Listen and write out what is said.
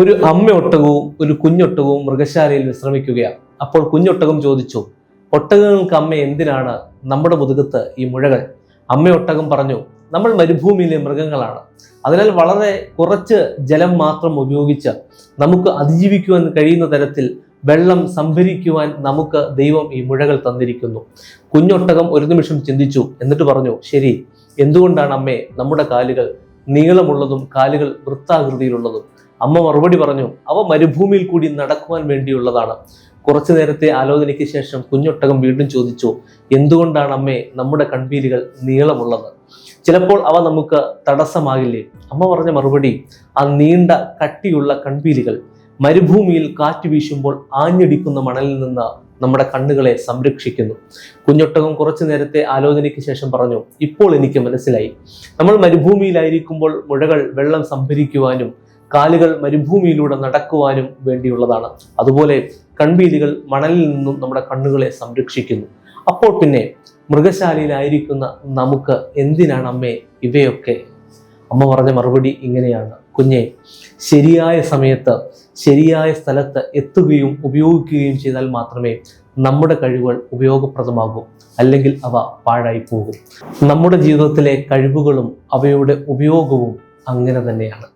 ഒരു അമ്മയൊട്ടകവും ഒരു കുഞ്ഞൊട്ടകവും മൃഗശാലയിൽ വിശ്രമിക്കുകയാണ്. അപ്പോൾ കുഞ്ഞൊട്ടകം ചോദിച്ചു, ഒട്ടകങ്ങൾക്ക് അമ്മ എന്തിനാണ് നമ്മുടെ മുതുകത്ത് ഈ മുഴകൾ? അമ്മയൊട്ടകം പറഞ്ഞു, നമ്മൾ മരുഭൂമിയിലെ മൃഗങ്ങളാണ്. അതിനാൽ വളരെ കുറച്ച് ജലം മാത്രം ഉപയോഗിച്ച് നമുക്ക് അതിജീവിക്കുവാൻ കഴിയുന്ന തരത്തിൽ വെള്ളം സംഭരിക്കുവാൻ നമുക്ക് ദൈവം ഈ മുഴകൾ തന്നിരിക്കുന്നു. കുഞ്ഞൊട്ടകം ഒരു നിമിഷം ചിന്തിച്ചു, എന്നിട്ട് പറഞ്ഞു, ശരി, എന്തുകൊണ്ടാണ് അമ്മേ നമ്മുടെ കാലുകൾ നീളമുള്ളതും കാലുകൾ വൃത്താകൃതിയിലുള്ളതും? അമ്മ മറുപടി പറഞ്ഞു, അവ മരുഭൂമിയിൽ കൂടി നടക്കുവാൻ വേണ്ടിയുള്ളതാണ്. കുറച്ചു നേരത്തെ ആലോചനയ്ക്ക് ശേഷം കുഞ്ഞൊട്ടകം വീണ്ടും ചോദിച്ചു, എന്തുകൊണ്ടാണ് അമ്മേ നമ്മുടെ കൺപീലികൾ നീളമുള്ളത്? ചിലപ്പോൾ അവ നമുക്ക് തടസ്സമാകില്ലേ? അമ്മ പറഞ്ഞ മറുപടി, ആ നീണ്ട കട്ടിയുള്ള കൺപീലികൾ മരുഭൂമിയിൽ കാറ്റ് വീശുമ്പോൾ ആഞ്ഞടിക്കുന്ന മണലിൽ നിന്ന് നമ്മുടെ കണ്ണുകളെ സംരക്ഷിക്കുന്നു. കുഞ്ഞൊട്ടകം കുറച്ചു നേരത്തെ ആലോചനയ്ക്ക് ശേഷം പറഞ്ഞു, ഇപ്പോൾ എനിക്ക് മനസ്സിലായി. നമ്മൾ മരുഭൂമിയിലായിരിക്കുമ്പോൾ മുഴകൾ വെള്ളം സംഭരിക്കുവാനും കാലുകൾ മരുഭൂമിയിലൂടെ നടക്കുവാനും വേണ്ടിയുള്ളതാണ്. അതുപോലെ കൺപീലികൾ മണലിൽ നിന്നും നമ്മുടെ കണ്ണുകളെ സംരക്ഷിക്കുന്നു. അപ്പോൾ പിന്നെ മൃഗശാലയിലായിരിക്കുന്ന നമുക്ക് എന്തിനാണ് അമ്മേ ഇവയൊക്കെ? അമ്മ പറഞ്ഞ മറുപടി ഇങ്ങനെയാണ്, കുഞ്ഞെ, ശരിയായ സമയത്ത് ശരിയായ സ്ഥലത്ത് എത്തുകയും ഉപയോഗിക്കുകയും ചെയ്താൽ മാത്രമേ നമ്മുടെ കഴിവുകൾ ഉപയോഗപ്രദമാകൂ, അല്ലെങ്കിൽ അവ പാഴായി പോകും. നമ്മുടെ ജീവിതത്തിലെ കഴിവുകളും അവയുടെ ഉപയോഗവും അങ്ങനെ തന്നെയാണ്.